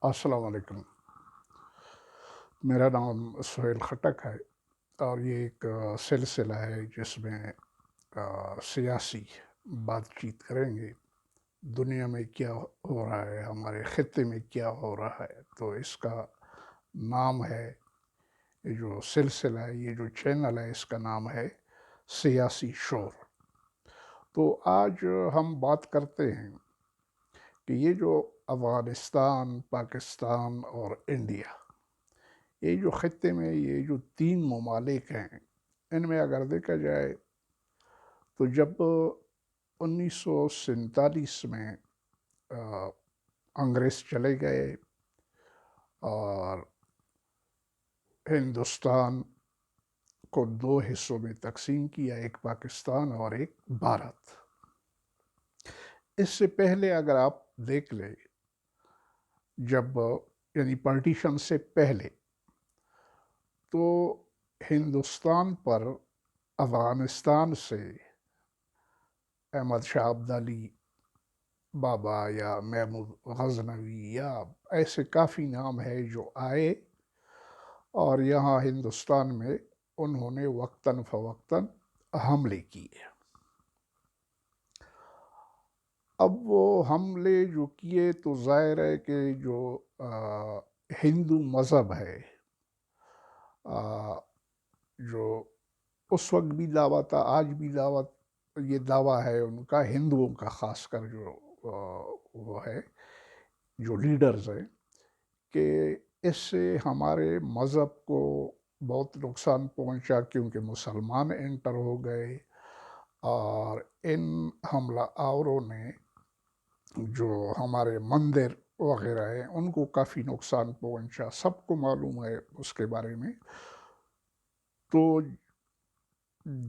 السلام علیکم۔ میرا نام سہیل خٹک ہے اور یہ ایک سلسلہ ہے جس میں سیاسی بات چیت کریں گے۔ دنیا میں کیا ہو رہا ہے، ہمارے خطے میں کیا ہو رہا ہے، تو اس کا نام ہے، یہ جو سلسلہ ہے، یہ جو چینل ہے، اس کا نام ہے سیاسی شور۔ تو آج ہم بات کرتے ہیں کہ یہ جو افغانستان، پاکستان اور انڈیا، یہ جو خطے میں یہ جو تین ممالک ہیں، ان میں اگر دیکھا جائے تو جب 1947 میں انگریز چلے گئے اور ہندوستان کو دو حصوں میں تقسیم کیا، ایک پاکستان اور ایک بھارت۔ اس سے پہلے اگر آپ دیکھ لیں، جب یعنی پارٹیشن سے پہلے، تو ہندوستان پر افغانستان سے احمد شاہ ابدالی بابا یا محمود غزنوی یا ایسے کافی نام ہے جو آئے اور یہاں ہندوستان میں انہوں نے وقتاً فوقتاً حملے کیے۔ اب وہ حملے جو کیے تو ظاہر ہے کہ جو ہندو مذہب ہے، جو اس وقت بھی دعویٰ تھا، آج بھی یہ دعویٰ ہے ان کا، ہندوؤں کا خاص کر، جو وہ ہے، جو لیڈرز ہیں، کہ اس سے ہمارے مذہب کو بہت نقصان پہنچا، کیونکہ مسلمان انٹر ہو گئے اور ان حملہ آوروں نے جو ہمارے مندر وغیرہ ہیں ان کو کافی نقصان پہنچا، سب کو معلوم ہے اس کے بارے میں۔ تو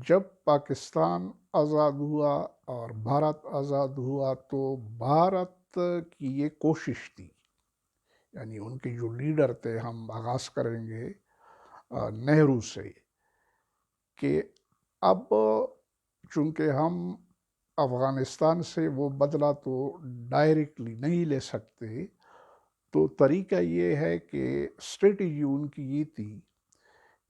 جب پاکستان آزاد ہوا اور بھارت آزاد ہوا، تو بھارت کی یہ کوشش تھی، یعنی ان کے جو لیڈر تھے، ہم آغاز کریں گے نہرو سے، کہ اب چونکہ ہم افغانستان سے وہ بدلہ تو ڈائریکٹلی نہیں لے سکتے، تو طریقہ یہ ہے کہ اسٹریٹجی ان کی یہ تھی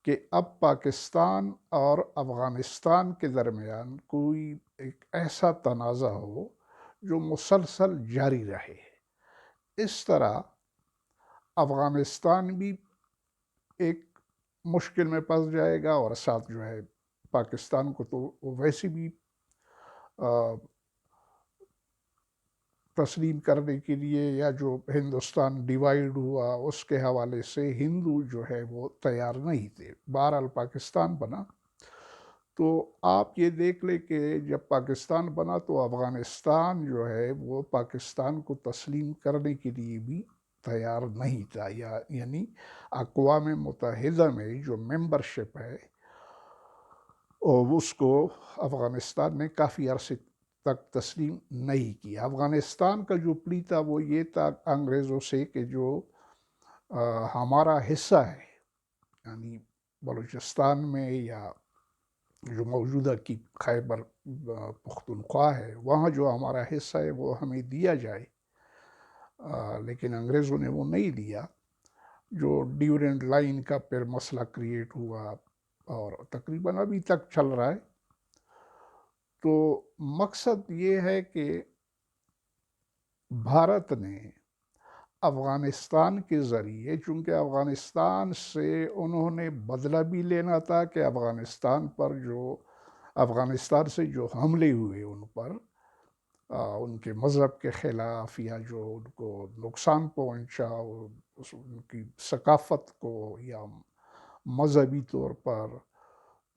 کہ اب پاکستان اور افغانستان کے درمیان کوئی ایک ایسا تنازع ہو جو مسلسل جاری رہے۔ اس طرح افغانستان بھی ایک مشکل میں پھنس جائے گا اور ساتھ جو ہے پاکستان کو تو ویسے بھی تسلیم کرنے کے لیے، یا جو ہندوستان ڈیوائیڈ ہوا اس کے حوالے سے ہندو جو ہے وہ تیار نہیں تھے۔ بہرحال پاکستان بنا، تو آپ یہ دیکھ لیں کہ جب پاکستان بنا تو افغانستان جو ہے وہ پاکستان کو تسلیم کرنے کے لیے بھی تیار نہیں تھا، یعنی اقوام متحدہ میں جو ممبرشپ ہے، اور اس کو افغانستان نے کافی عرصے تک تسلیم نہیں کیا۔ افغانستان کا جو پلی تھا وہ یہ تھا انگریزوں سے کہ جو ہمارا حصہ ہے، یعنی بلوچستان میں یا جو موجودہ کی خیبر پختونخوا ہے، وہاں جو ہمارا حصہ ہے وہ ہمیں دیا جائے، لیکن انگریزوں نے وہ نہیں دیا۔ جو ڈیورنٹ لائن کا پھر مسئلہ کریٹ ہوا اور تقریباً ابھی تک چل رہا ہے۔ تو مقصد یہ ہے کہ بھارت نے افغانستان کے ذریعے، چونکہ افغانستان سے انہوں نے بدلہ بھی لینا تھا کہ افغانستان سے جو حملے ہوئے ان پر، ان کے مذہب کے خلاف، یا جو ان کو نقصان پہنچا ان کی ثقافت کو یا مذہبی طور پر،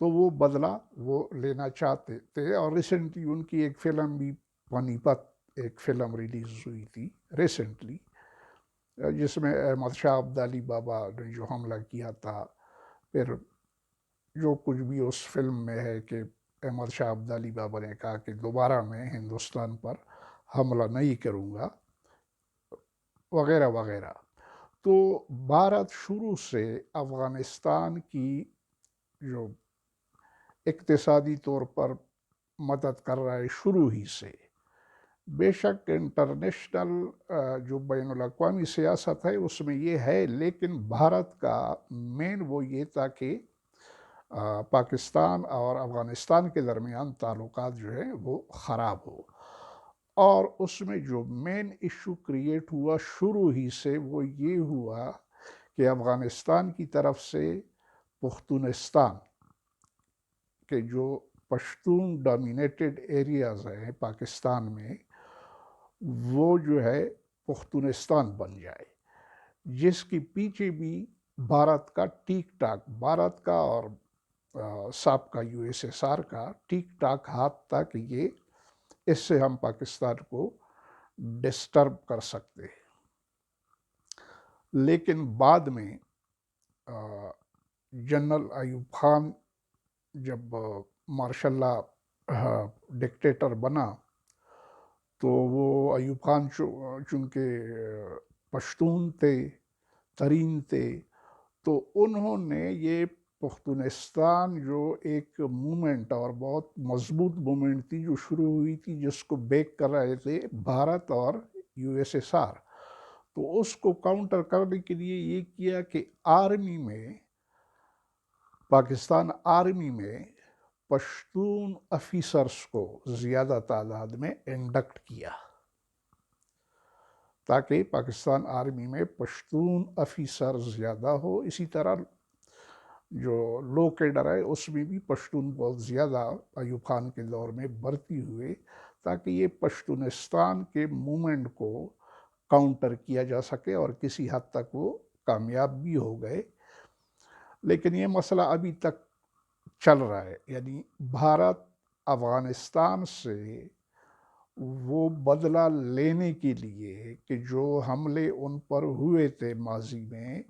تو وہ بدلہ وہ لینا چاہتے تھے۔ اور ریسنٹلی ان کی ایک فلم بھی، پانی پت ایک فلم ریلیز ہوئی تھی ریسنٹلی، جس میں احمد شاہ ابدالی بابا نے جو حملہ کیا تھا، پھر جو کچھ بھی اس فلم میں ہے کہ احمد شاہ ابدالی بابا نے کہا کہ دوبارہ میں ہندوستان پر حملہ نہیں کروں گا، وغیرہ وغیرہ۔ تو بھارت شروع سے افغانستان کی جو اقتصادی طور پر مدد کر رہا ہے شروع ہی سے، بے شک انٹرنیشنل جو بین الاقوامی سیاست ہے اس میں یہ ہے، لیکن بھارت کا مین وہ یہ تھا کہ پاکستان اور افغانستان کے درمیان تعلقات جو ہے وہ خراب ہو، اور اس میں جو مین ایشو کریٹ ہوا شروع ہی سے وہ یہ ہوا کہ افغانستان کی طرف سے پختونستان کے جو پشتون ڈومینیٹڈ ایریاز ہیں پاکستان میں، وہ جو ہے پختونستان بن جائے، جس کی پیچھے بھی بھارت کا ٹھیک ٹاک، بھارت کا اور سابقہ USSR کا ٹھیک ٹاک ہاتھ تھا کہ یہ اس سے ہم پاکستان کو ڈسٹرب کر سکتے ہیں۔ لیکن بعد میں جنرل ایوب خان جب مارشل لا ڈکٹیٹر بنا تو وہ ایوب خان چونکہ پشتون تھے، ترین تھے، تو انہوں نے یہ پختونستان جو ایک مومنٹ اور بہت مضبوط مومنٹ تھی جو شروع ہوئی تھی، جس کو بیک کر رہے تھے بھارت اور USSR، تو اس کو کاؤنٹر کرنے کے لیے یہ کیا کہ آرمی میں، پاکستان آرمی میں پشتون افیسرز کو زیادہ تعداد میں انڈکٹ کیا، تاکہ پاکستان آرمی میں پشتون افیسر زیادہ ہو۔ اسی طرح جو لو کیڈر ہے اس میں بھی پشتون بہت زیادہ ایوب خان کے دور میں بھرتی ہوئے، تاکہ یہ پشتونستان کے مومنٹ کو کاؤنٹر کیا جا سکے، اور کسی حد تک وہ کامیاب بھی ہو گئے۔ لیکن یہ مسئلہ ابھی تک چل رہا ہے، یعنی بھارت افغانستان سے وہ بدلہ لینے کے لیے کہ جو حملے ان پر ہوئے تھے ماضی میں،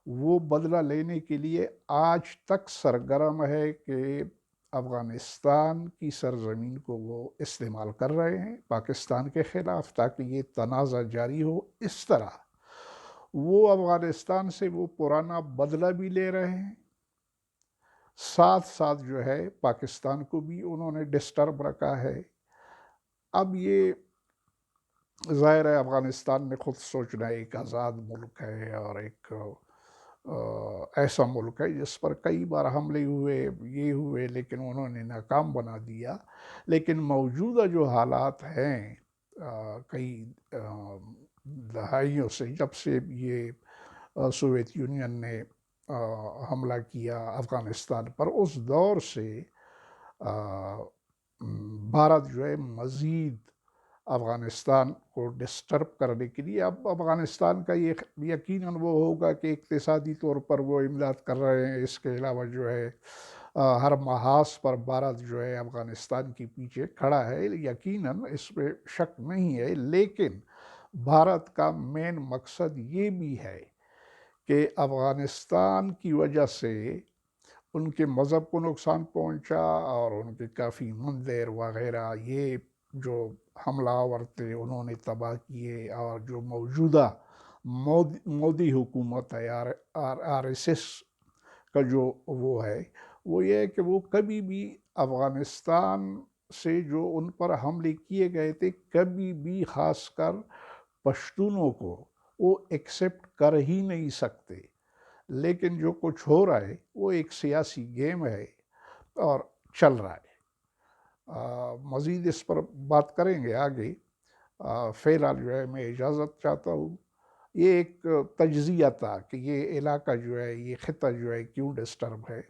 وہ بدلہ لینے کے لیے آج تک سرگرم ہے کہ افغانستان کی سرزمین کو وہ استعمال کر رہے ہیں پاکستان کے خلاف، تاکہ یہ تنازع جاری ہو۔ اس طرح وہ افغانستان سے وہ پرانا بدلہ بھی لے رہے ہیں، ساتھ ساتھ جو ہے پاکستان کو بھی انہوں نے ڈسٹرب رکھا ہے۔ اب یہ ظاہر ہے افغانستان نے خود سوچنا ہے، ایک آزاد ملک ہے اور ایک ایسا ملک ہے جس پر کئی بار حملے ہوئے، یہ ہوئے، لیکن انہوں نے ناکام بنا دیا۔ لیکن موجودہ جو حالات ہیں کئی دہائیوں سے، جب سے یہ سوویت یونین نے حملہ کیا افغانستان پر، اس دور سے بھارت جو ہے مزید افغانستان کو ڈسٹرب کرنے کے لیے، اب افغانستان کا یہ یقیناً وہ ہوگا کہ اقتصادی طور پر وہ امداد کر رہے ہیں، اس کے علاوہ جو ہے ہر محاذ پر بھارت جو ہے افغانستان کے پیچھے کھڑا ہے، یقیناً اس پہ شک نہیں ہے۔ لیکن بھارت کا مین مقصد یہ بھی ہے کہ افغانستان کی وجہ سے ان کے مذہب کو نقصان پہنچا، اور ان کے کافی مندر وغیرہ یہ جو حملہ آور تھے انہوں نے تباہ کیے، اور جو موجودہ مودی حکومت ہے، RSS کا جو وہ ہے، وہ یہ ہے کہ وہ کبھی بھی افغانستان سے جو ان پر حملے کیے گئے تھے، کبھی بھی خاص کر پشتونوں کو وہ ایکسیپٹ کر ہی نہیں سکتے۔ لیکن جو کچھ ہو رہا ہے وہ ایک سیاسی گیم ہے اور چل رہا ہے۔ مزید اس پر بات کریں گے آگے۔ فی الحال جو ہے میں اجازت چاہتا ہوں۔ یہ ایک تجزیہ تھا کہ یہ علاقہ جو ہے، یہ خطہ جو ہے کیوں ڈسٹرب ہے،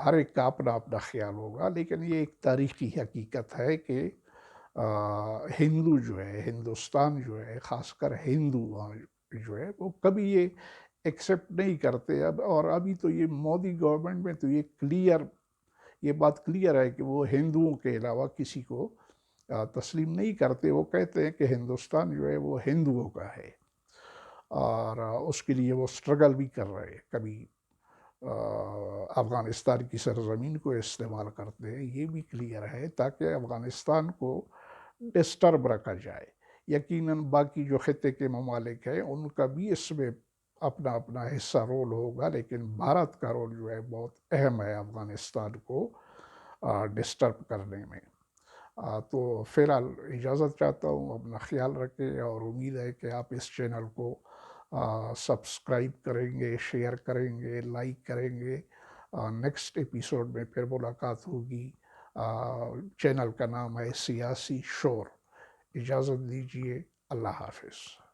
ہر ایک کا اپنا اپنا خیال ہوگا، لیکن یہ ایک تاریخی حقیقت ہے کہ ہندو جو ہے، ہندوستان جو ہے، خاص کر ہندو جو ہے، وہ کبھی یہ ایکسیپٹ نہیں کرتے اب، اور ابھی تو یہ مودی گورنمنٹ میں تو یہ بات کلیئر ہے کہ وہ ہندوؤں کے علاوہ کسی کو تسلیم نہیں کرتے۔ وہ کہتے ہیں کہ ہندوستان جو ہے وہ ہندوؤں کا ہے، اور اس کے لیے وہ سٹرگل بھی کر رہے ہیں، کبھی افغانستان کی سرزمین کو استعمال کرتے ہیں، یہ بھی کلیئر ہے، تاکہ افغانستان کو ڈسٹرب رکھا جائے۔ یقیناً باقی جو خطے کے ممالک ہیں ان کا بھی اس میں اپنا اپنا حصہ رول ہوگا، لیکن بھارت کا رول جو ہے بہت اہم ہے افغانستان کو ڈسٹرب کرنے میں۔ تو فی الحال اجازت چاہتا ہوں، اپنا خیال رکھیں، اور امید ہے کہ آپ اس چینل کو سبسکرائب کریں گے، شیئر کریں گے، لائک کریں گے۔ نیکسٹ ایپیسوڈ میں پھر ملاقات ہوگی۔ چینل کا نام ہے سیاسی شور۔ اجازت دیجیے، اللہ حافظ۔